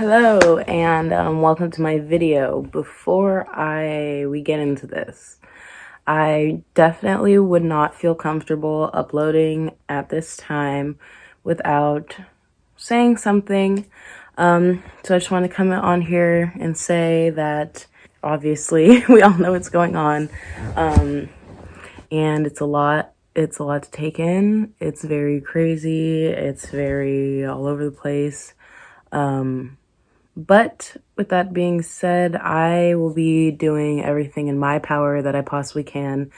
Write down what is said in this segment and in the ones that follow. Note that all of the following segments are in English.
Hello and welcome to my video. Before we get into this, I definitely would not feel comfortable uploading at this time without saying something. So I just want to come on here and say that obviously we all know what's going on, and it's a lot. It's a lot to take in. It's very crazy. It's very all over the place. But with that being said, I will be doing everything in my power that I possibly can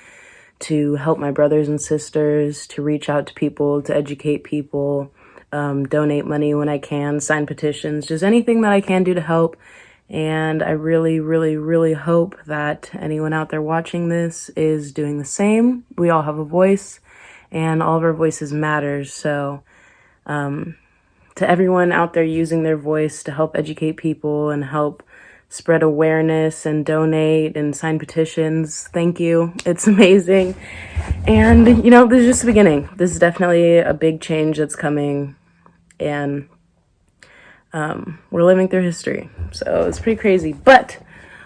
to help my brothers and sisters, to reach out to people, to educate people, donate money when I can, sign petitions, just anything that I can do to help. And I really, really, really hope that anyone out there watching this is doing the same. We all have a voice, and all of our voices matter. So, to everyone out there using their voice to help educate people and help spread awareness and donate and sign petitions, thank you. It's amazing. And, this is just the beginning. This is definitely a big change that's coming, and we're living through history. So it's pretty crazy. But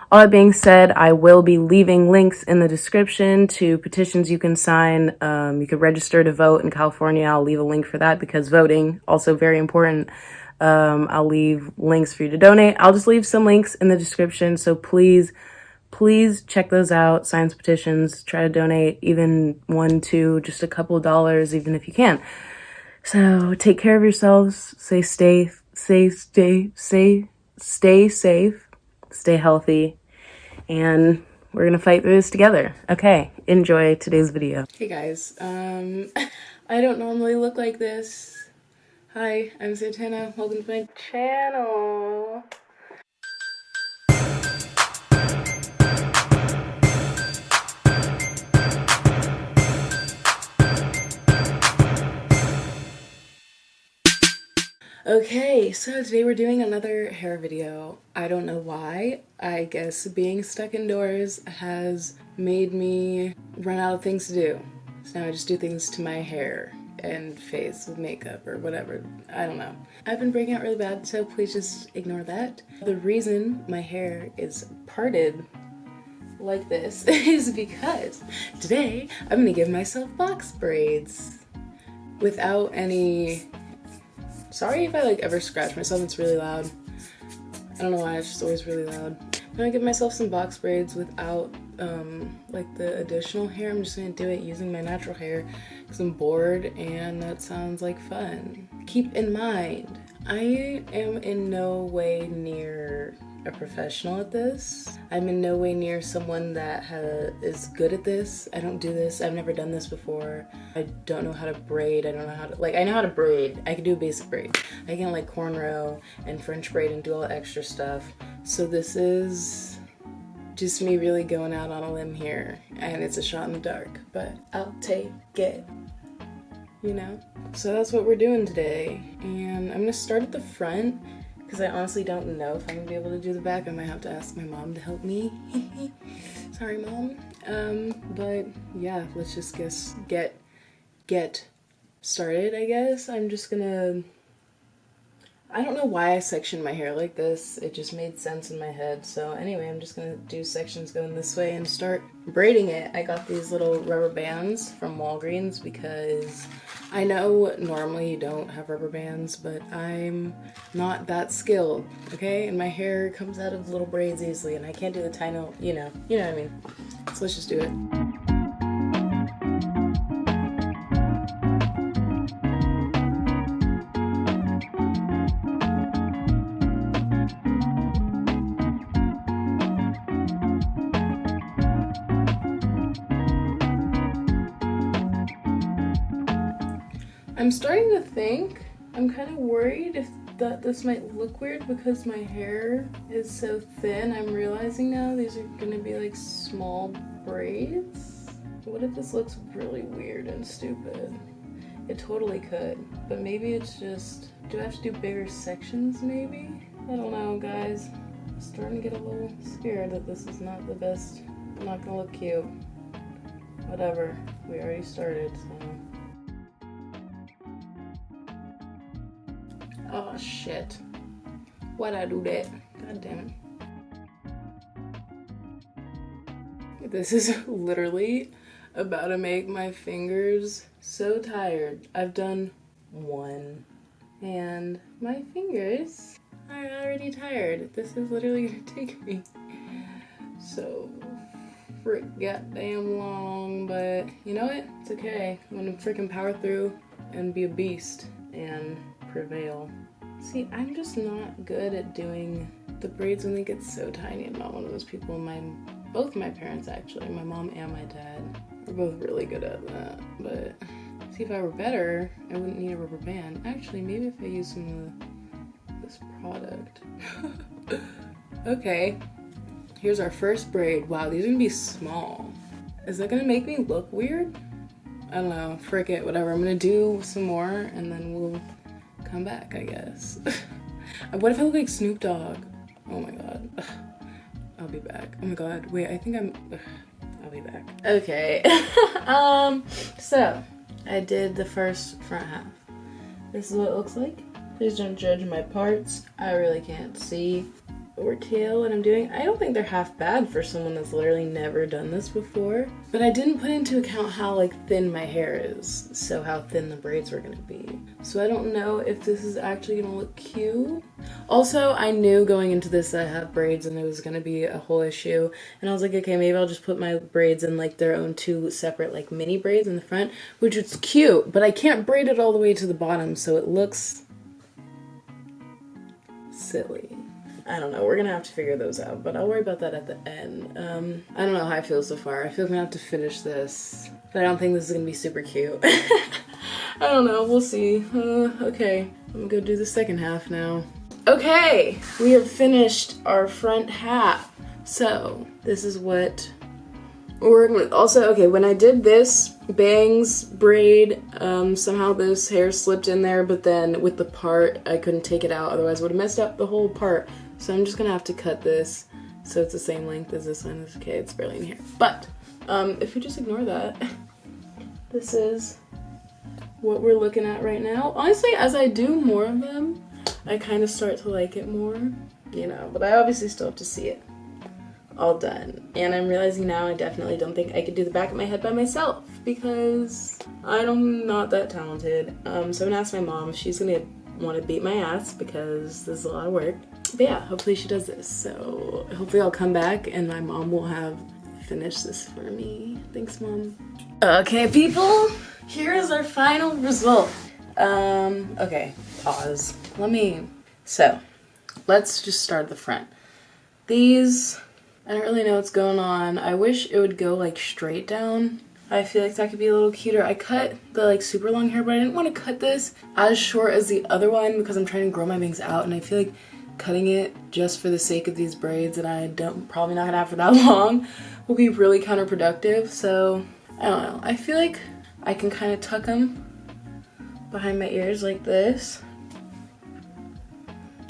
all that being said, I will be leaving links in the description to petitions you can sign. You could register to vote in California. I'll leave a link for that because voting, also very important. I'll leave links for you to donate. I'll just leave some links in the description. So please check those out. Sign some petitions. Try to donate even $1, $2, just a couple of dollars, even if you can. So take care of yourselves. Stay safe. Stay healthy, and we're gonna fight through this together. Okay, enjoy today's video. Hey guys, I don't normally look like this. Hi, I'm Santana. Welcome to my channel. Okay, so today we're doing another hair video. I don't know why. I guess being stuck indoors has made me run out of things to do. So now I just do things to my hair and face with makeup or whatever. I don't know. I've been breaking out really bad, so please just ignore that. The reason my hair is parted like this is because today I'm gonna give myself box braids without any... Sorry if I ever scratch myself, it's really loud. I don't know why, it's just always really loud. I'm gonna give myself some box braids without the additional hair. I'm just gonna do it using my natural hair because I'm bored and that sounds like fun. Keep in mind, I am in no way near a professional at this. I'm in no way near someone that is good at this. I don't do this. I've never done this before. I don't know how to braid. I don't know how to, I know how to braid. I can do a basic braid. I can cornrow and French braid and do all the extra stuff. So this is just me really going out on a limb here, and it's a shot in the dark, but I'll take it, So that's what we're doing today, and I'm gonna start at the front because I honestly don't know if I'm gonna be able to do the back. I might have to ask my mom to help me. Sorry, Mom. But yeah, let's just get started, I guess. I'm just gonna... I don't know why I sectioned my hair like this. It just made sense in my head. So anyway, I'm just gonna do sections going this way and start braiding it. I got these little rubber bands from Walgreens because I know normally you don't have rubber bands, but I'm not that skilled, okay? And my hair comes out of little braids easily, and I can't do the tiny, you know what I mean. So let's just do it. I'm starting to think, I'm kind of worried that this might look weird because my hair is so thin. I'm realizing now these are gonna be small braids. What if this looks really weird and stupid? It totally could, but maybe it's just, do I have to do bigger sections maybe? I don't know, guys. I'm starting to get a little scared that this is not the best, not gonna look cute. Whatever, we already started, so. Oh shit. Why'd I do that? God damn it. This is literally about to make my fingers so tired. I've done one and my fingers are already tired. This is literally gonna take me so frick goddamn long, but you know what? It's okay. I'm gonna freaking power through and be a beast and prevail. See, I'm just not good at doing the braids when they get so tiny. I'm not one of those people. Both my parents actually, my mom and my dad, are both really good at that. But see, if I were better, I wouldn't need a rubber band. Actually, maybe if I use some of this product. Okay, here's our first braid. Wow, these are gonna be small. Is that gonna make me look weird? I don't know, frick it, whatever. I'm gonna do some more and then we'll come back, I guess. What if I look like Snoop Dogg? Oh my god. I'll be back. Oh my god, wait, I think I'll be back. Okay. So I did the first front half. This is what it looks like. Please don't judge my parts. I really can't see or tell what I'm doing. I don't think they're half bad for someone that's literally never done this before. But I didn't put into account how like thin my hair is, so how thin the braids were gonna be. So I don't know if this is actually gonna look cute. Also, I knew going into this that I had braids and it was gonna be a whole issue. And I was like, okay, maybe I'll just put my braids in like their own two separate like mini braids in the front, which is cute, but I can't braid it all the way to the bottom, so it looks silly. I don't know, we're gonna have to figure those out, but I'll worry about that at the end. I don't know how I feel so far. I feel like I'm gonna have to finish this, but I don't think this is gonna be super cute. I don't know, we'll see. Okay, I'm gonna go do the second half now. Okay, we have finished our front half. So, this is what we're working with. Also, okay, when I did this bangs braid, somehow this hair slipped in there, but then with the part, I couldn't take it out, otherwise it would have messed up the whole part. So I'm just gonna have to cut this so it's the same length as this one. It's okay, it's barely in here. But if we just ignore that, this is what we're looking at right now. Honestly, as I do more of them, I kind of start to like it more, you know, but I obviously still have to see it all done. And I'm realizing now I definitely don't think I could do the back of my head by myself because I'm not that talented. So I'm gonna ask my mom if she's gonna want to beat my ass because this is a lot of work. But yeah, hopefully she does this. So hopefully I'll come back and my mom will have finished this for me. Thanks, Mom. Okay, people, here is our final result. Okay, pause. So let's just start at the front. These, I don't really know what's going on. I wish it would go like straight down. I feel like that could be a little cuter. I cut the like super long hair, but I didn't want to cut this as short as the other one because I'm trying to grow my bangs out, and I feel like cutting it just for the sake of these braids that I don't probably not gonna have for that long will be really counterproductive. So I don't know. I feel like I can kind of tuck them behind my ears like this,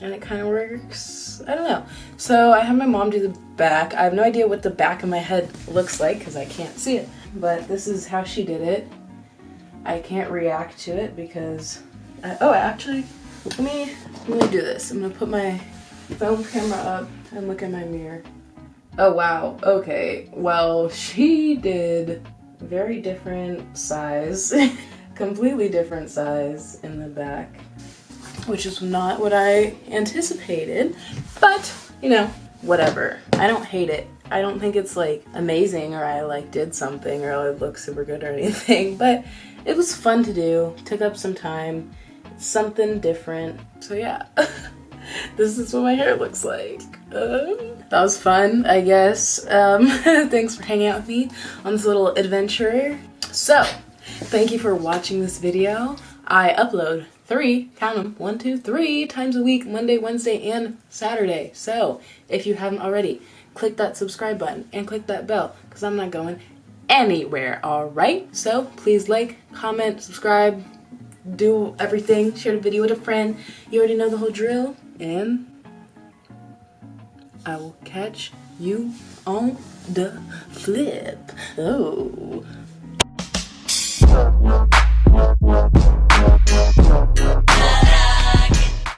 and it kind of works. I don't know. So I have my mom do the back. I have no idea what the back of my head looks like because I can't see it, but this is how she did it. I can't react to it because actually, let me do this. I'm gonna put my phone camera up and look in my mirror. Oh wow, okay. Well, she did very different size, completely different size in the back, which is not what I anticipated, but you know, whatever. I don't hate it. I don't think it's like amazing or I like did something or it looks super good or anything, but it was fun to do. Took up some time. It's something different. So yeah, this is what my hair looks like. That was fun, I guess. Thanks for hanging out with me on this little adventure. So, thank you for watching this video. I upload 3, count them, 1, 2, 3 times a week, Monday, Wednesday, and Saturday. So, if you haven't already, click that subscribe button and click that bell because I'm not going anywhere, alright? So, please like, comment, subscribe, do everything, share the video with a friend. You already know the whole drill, and I will catch you on the flip. Oh.